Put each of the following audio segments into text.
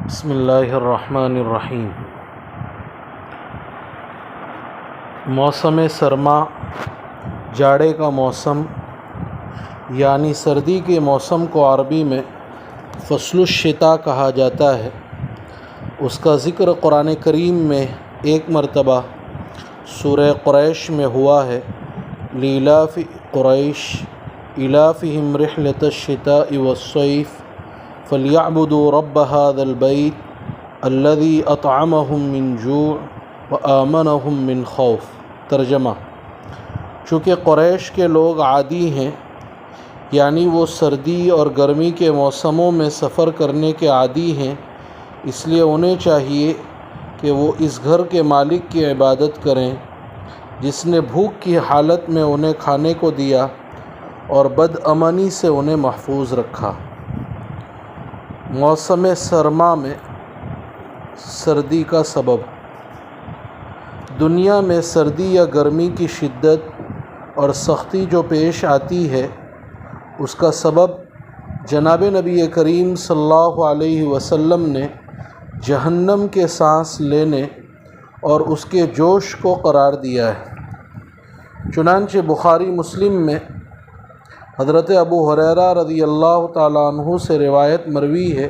بسم اللہ الرحمن الرحیم۔ موسم سرما جاڑے کا موسم یعنی سردی کے موسم کو عربی میں فصل الشتاء کہا جاتا ہے۔ اس کا ذکر قرآن کریم میں ایک مرتبہ سورہ قریش میں ہوا ہے۔ لإِلاف قریش إِلَافِهِمْ رِحْلَةَ الشِّتَاءِ وَالصَّيْفِ فَلْيَعْبُدُوا رَبَّ هَذَا الْبَيْتِ الَّذِي أَطْعَمَهُم مِّن جُوعٍ وَآمَنَهُم مِّن خَوْفٍ۔ ترجمہ: چونکہ قریش کے لوگ عادی ہیں، یعنی وہ سردی اور گرمی کے موسموں میں سفر کرنے کے عادی ہیں، اس لیے انہیں چاہیے کہ وہ اس گھر کے مالک کی عبادت کریں جس نے بھوک کی حالت میں انہیں کھانے کو دیا اور بدامنی سے انہیں محفوظ رکھا۔ موسم سرما میں سردی کا سبب۔ دنیا میں سردی یا گرمی کی شدت اور سختی جو پیش آتی ہے، اس کا سبب جناب نبی کریم صلی اللہ علیہ وسلم نے جہنم کے سانس لینے اور اس کے جوش کو قرار دیا ہے۔ چنانچہ بخاری مسلم میں حضرت ابو ہریرہ رضی اللہ تعالیٰ عنہ سے روایت مروی ہے،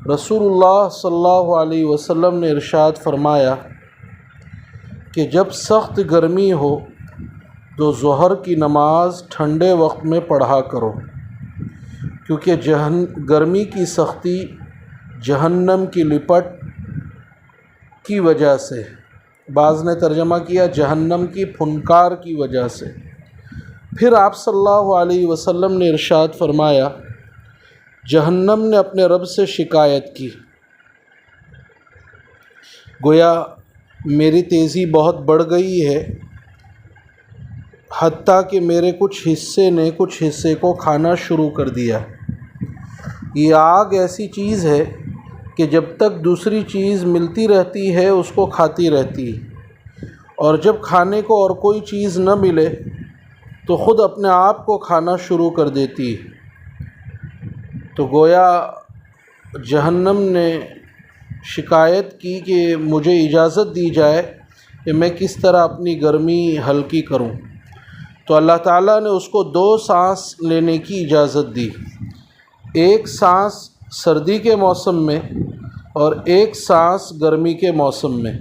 رسول اللہ صلی اللہ علیہ وسلم نے ارشاد فرمایا کہ جب سخت گرمی ہو تو ظہر کی نماز ٹھنڈے وقت میں پڑھا کرو، کیونکہ گرمی کی سختی جہنم کی لپٹ کی وجہ سے، بعض نے ترجمہ کیا جہنم کی پھنکار کی وجہ سے۔ پھر آپ صلی اللہ علیہ وسلم نے ارشاد فرمایا، جہنم نے اپنے رب سے شکایت کی، گویا میری تیزی بہت بڑھ گئی ہے، حتیٰ کہ میرے کچھ حصے نے کچھ حصے کو کھانا شروع کر دیا۔ یہ آگ ایسی چیز ہے کہ جب تک دوسری چیز ملتی رہتی ہے اس کو کھاتی رہتی ہے، اور جب کھانے کو اور کوئی چیز نہ ملے تو خود اپنے آپ کو کھانا شروع کر دیتی ہے۔ تو گویا جہنم نے شکایت کی کہ مجھے اجازت دی جائے کہ میں کس طرح اپنی گرمی ہلکی کروں، تو اللہ تعالیٰ نے اس کو 2 سانس لینے کی اجازت دی، ایک سانس سردی کے موسم میں اور ایک سانس گرمی کے موسم میں۔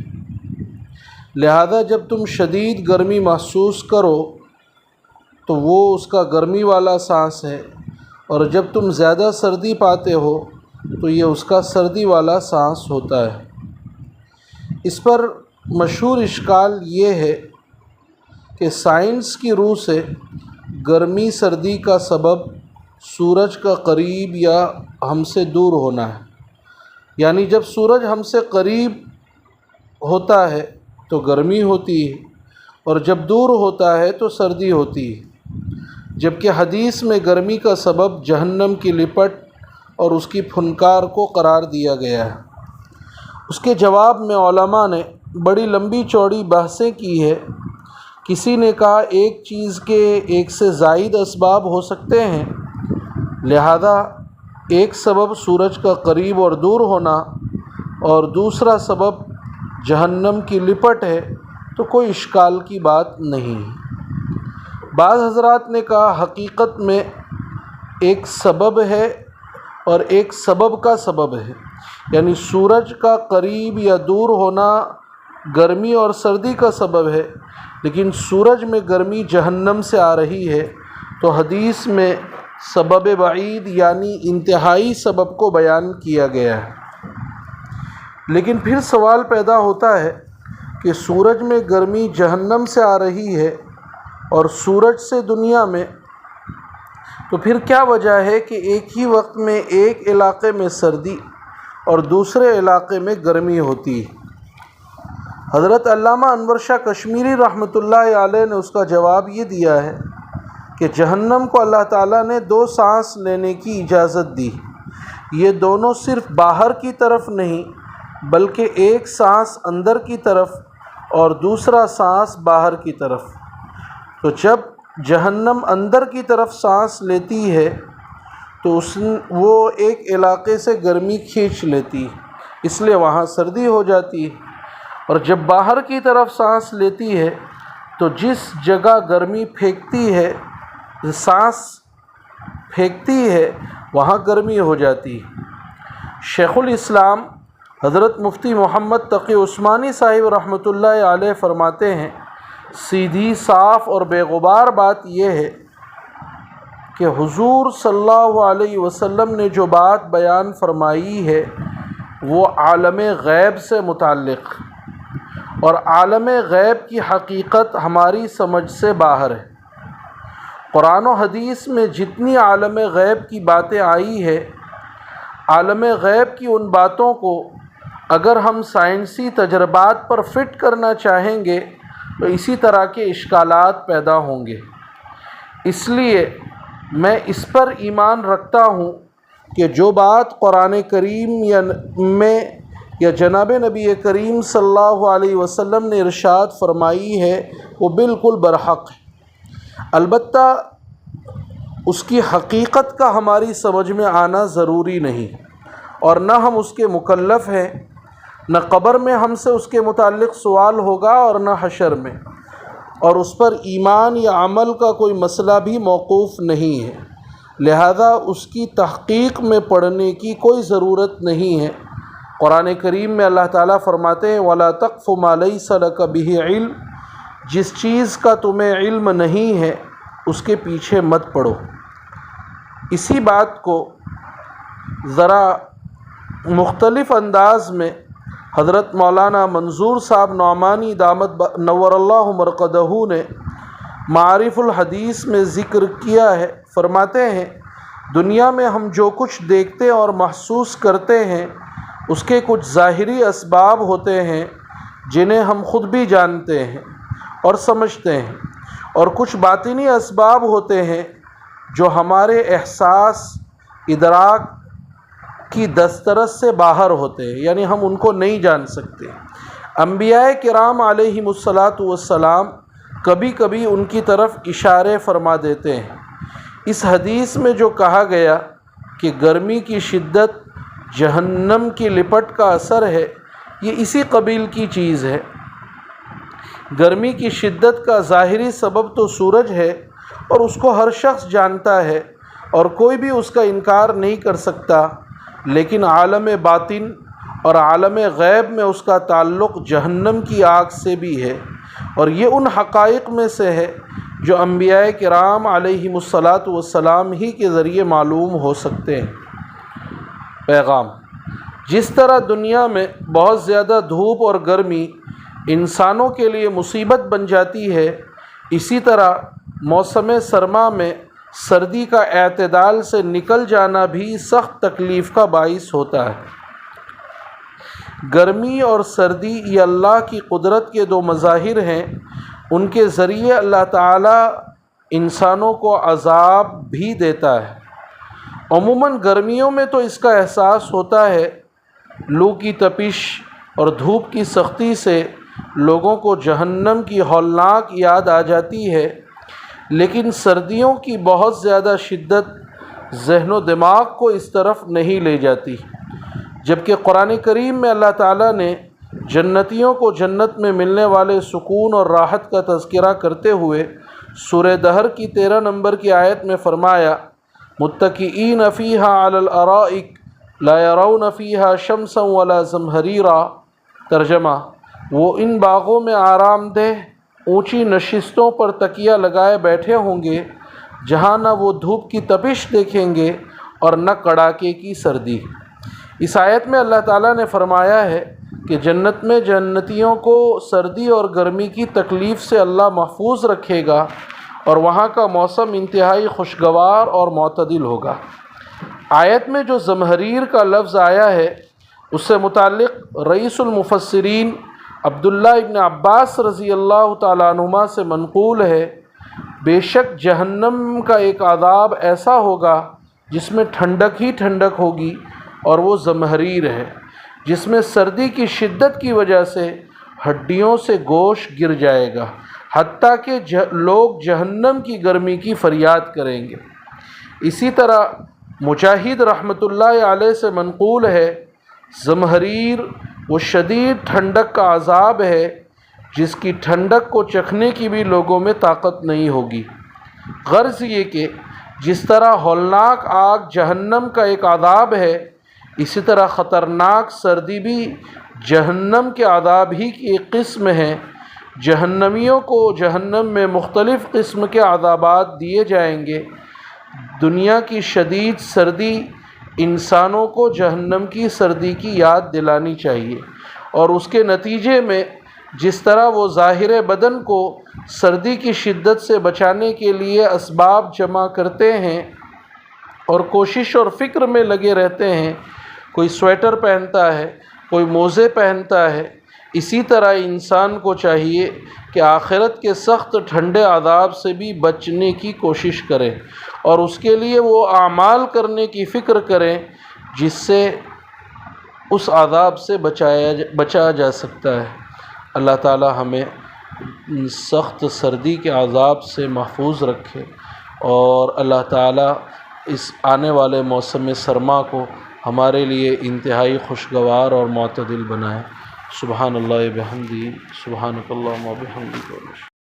لہذا جب تم شدید گرمی محسوس کرو تو وہ اس کا گرمی والا سانس ہے، اور جب تم زیادہ سردی پاتے ہو تو یہ اس کا سردی والا سانس ہوتا ہے۔ اس پر مشہور اشکال یہ ہے کہ سائنس کی روح سے گرمی سردی کا سبب سورج کا قریب یا ہم سے دور ہونا ہے، یعنی جب سورج ہم سے قریب ہوتا ہے تو گرمی ہوتی ہے، اور جب دور ہوتا ہے تو سردی ہوتی ہے، جبکہ حدیث میں گرمی کا سبب جہنم کی لپٹ اور اس کی پھنکار کو قرار دیا گیا ہے۔ اس کے جواب میں علماء نے بڑی لمبی چوڑی بحثیں کی ہے۔ کسی نے کہا ایک چیز کے ایک سے زائد اسباب ہو سکتے ہیں، لہذا ایک سبب سورج کا قریب اور دور ہونا اور دوسرا سبب جہنم کی لپٹ ہے، تو کوئی اشکال کی بات نہیں۔ بعض حضرات نے کہا حقیقت میں ایک سبب ہے اور ایک سبب کا سبب ہے، یعنی سورج کا قریب یا دور ہونا گرمی اور سردی کا سبب ہے، لیکن سورج میں گرمی جہنم سے آ رہی ہے، تو حدیث میں سبب بعید یعنی انتہائی سبب کو بیان کیا گیا ہے۔ لیکن پھر سوال پیدا ہوتا ہے کہ سورج میں گرمی جہنم سے آ رہی ہے اور سورج سے دنیا میں، تو پھر کیا وجہ ہے کہ ایک ہی وقت میں ایک علاقے میں سردی اور دوسرے علاقے میں گرمی ہوتی ہے؟ حضرت علامہ انور شاہ کشمیری رحمۃ اللہ علیہ نے اس کا جواب یہ دیا ہے کہ جہنم کو اللہ تعالیٰ نے 2 سانس لینے کی اجازت دی، یہ دونوں صرف باہر کی طرف نہیں بلکہ ایک سانس اندر کی طرف اور دوسرا سانس باہر کی طرف۔ تو جب جہنم اندر کی طرف سانس لیتی ہے تو وہ ایک علاقے سے گرمی کھینچ لیتی ہے، اس لیے وہاں سردی ہو جاتی ہے۔ اور جب باہر کی طرف سانس لیتی ہے تو جس جگہ گرمی پھینکتی ہے، سانس پھینکتی ہے، وہاں گرمی ہو جاتی ہے۔ شیخ الاسلام حضرت مفتی محمد تقی عثمانی صاحب رحمۃ اللہ علیہ فرماتے ہیں، سیدھی صاف اور بے غبار بات یہ ہے کہ حضور صلی اللہ علیہ وسلم نے جو بات بیان فرمائی ہے وہ عالم غیب سے متعلق، اور عالم غیب کی حقیقت ہماری سمجھ سے باہر ہے۔ قرآن و حدیث میں جتنی عالم غیب کی باتیں آئی ہے، عالم غیب کی ان باتوں کو اگر ہم سائنسی تجربات پر فٹ کرنا چاہیں گے تو اسی طرح کے اشکالات پیدا ہوں گے۔ اس لیے میں اس پر ایمان رکھتا ہوں کہ جو بات قرآن کریم میں یا جناب نبی کریم صلی اللہ علیہ وسلم نے ارشاد فرمائی ہے وہ بالکل برحق ہے۔ البتہ اس کی حقیقت کا ہماری سمجھ میں آنا ضروری نہیں، اور نہ ہم اس کے مکلف ہیں، نہ قبر میں ہم سے اس کے متعلق سوال ہوگا اور نہ حشر میں، اور اس پر ایمان یا عمل کا کوئی مسئلہ بھی موقوف نہیں ہے، لہذا اس کی تحقیق میں پڑھنے کی کوئی ضرورت نہیں ہے۔ قرآن کریم میں اللہ تعالیٰ فرماتے ہیں وَلَا تَقْفُ مَا لَيْسَ لَكَ بِهِ عِلْمٌ، جس چیز کا تمہیں علم نہیں ہے اس کے پیچھے مت پڑو۔ اسی بات کو ذرا مختلف انداز میں حضرت مولانا منظور صاحب نعمانی دامت نور اللہ مرقدہ نے معارف الحدیث میں ذکر کیا ہے۔ فرماتے ہیں دنیا میں ہم جو کچھ دیکھتے اور محسوس کرتے ہیں اس کے کچھ ظاہری اسباب ہوتے ہیں جنہیں ہم خود بھی جانتے ہیں اور سمجھتے ہیں، اور کچھ باطنی اسباب ہوتے ہیں جو ہمارے احساس ادراک کی دسترس سے باہر ہوتے ہیں، یعنی ہم ان کو نہیں جان سکتے۔ انبیاء کرام علیہم الصلاۃ والسلام کبھی کبھی ان کی طرف اشارے فرما دیتے ہیں۔ اس حدیث میں جو کہا گیا کہ گرمی کی شدت جہنم کی لپٹ کا اثر ہے، یہ اسی قبیل کی چیز ہے۔ گرمی کی شدت کا ظاہری سبب تو سورج ہے اور اس کو ہر شخص جانتا ہے اور کوئی بھی اس کا انکار نہیں کر سکتا، لیکن عالم باطن اور عالم غیب میں اس کا تعلق جہنم کی آگ سے بھی ہے، اور یہ ان حقائق میں سے ہے جو انبیاء کرام علیہم الصلاۃ والسلام ہی کے ذریعے معلوم ہو سکتے ہیں۔ پیغام: جس طرح دنیا میں بہت زیادہ دھوپ اور گرمی انسانوں کے لیے مصیبت بن جاتی ہے، اسی طرح موسم سرما میں سردی کا اعتدال سے نکل جانا بھی سخت تکلیف کا باعث ہوتا ہے۔ گرمی اور سردی یہ اللہ کی قدرت کے دو مظاہر ہیں، ان کے ذریعے اللہ تعالیٰ انسانوں کو عذاب بھی دیتا ہے۔ عموماً گرمیوں میں تو اس کا احساس ہوتا ہے، لو کی تپش اور دھوپ کی سختی سے لوگوں کو جہنم کی ہولناک یاد آ جاتی ہے، لیکن سردیوں کی بہت زیادہ شدت ذہن و دماغ کو اس طرف نہیں لے جاتی، جبکہ قرآن کریم میں اللہ تعالیٰ نے جنتیوں کو جنت میں ملنے والے سکون اور راحت کا تذکرہ کرتے ہوئے سورہ دہر کی 13 نمبر کی آیت میں فرمایا متکئین فیہا علی الارائک لا یرون فیہا شمسا ولا زمہریرا۔ ترجمہ: وہ ان باغوں میں آرام دہ اونچی نشستوں پر تکیہ لگائے بیٹھے ہوں گے جہاں نہ وہ دھوپ کی تپش دیکھیں گے اور نہ کڑاکے کی سردی۔ اس آیت میں اللہ تعالیٰ نے فرمایا ہے کہ جنت میں جنتیوں کو سردی اور گرمی کی تکلیف سے اللہ محفوظ رکھے گا اور وہاں کا موسم انتہائی خوشگوار اور معتدل ہوگا۔ آیت میں جو زمہریر کا لفظ آیا ہے اس سے متعلق رئیس المفسرین عبداللہ ابن عباس رضی اللہ تعالیٰ عنہما سے منقول ہے، بے شک جہنم کا ایک عذاب ایسا ہوگا جس میں ٹھنڈک ہی ٹھنڈک ہوگی، اور وہ زمہریر ہے جس میں سردی کی شدت کی وجہ سے ہڈیوں سے گوشت گر جائے گا، حتیٰ کہ لوگ جہنم کی گرمی کی فریاد کریں گے۔ اسی طرح مجاہد رحمۃ اللہ علیہ سے منقول ہے زمہریر وہ شدید ٹھنڈک کا عذاب ہے جس کی ٹھنڈک کو چکھنے کی بھی لوگوں میں طاقت نہیں ہوگی۔ غرض یہ کہ جس طرح ہولناک آگ جہنم کا ایک عذاب ہے، اسی طرح خطرناک سردی بھی جہنم کے عذاب ہی کی ایک قسم ہے۔ جہنمیوں کو جہنم میں مختلف قسم کے عذابات دیے جائیں گے۔ دنیا کی شدید سردی انسانوں کو جہنم کی سردی کی یاد دلانی چاہیے، اور اس کے نتیجے میں جس طرح وہ ظاہر بدن کو سردی کی شدت سے بچانے کے لیے اسباب جمع کرتے ہیں اور کوشش اور فکر میں لگے رہتے ہیں، کوئی سویٹر پہنتا ہے، کوئی موزے پہنتا ہے، اسی طرح انسان کو چاہیے کہ آخرت کے سخت ٹھنڈے عذاب سے بھی بچنے کی کوشش کرے اور اس کے لیے وہ اعمال کرنے کی فکر کریں جس سے اس عذاب سے بچایا جا سکتا ہے۔ اللہ تعالی ہمیں سخت سردی کے عذاب سے محفوظ رکھے، اور اللہ تعالی اس آنے والے موسم سرما کو ہمارے لیے انتہائی خوشگوار اور معتدل بنائے۔ سبحان اللہ بحمدہ، سبحانک اللہم و بحمدک۔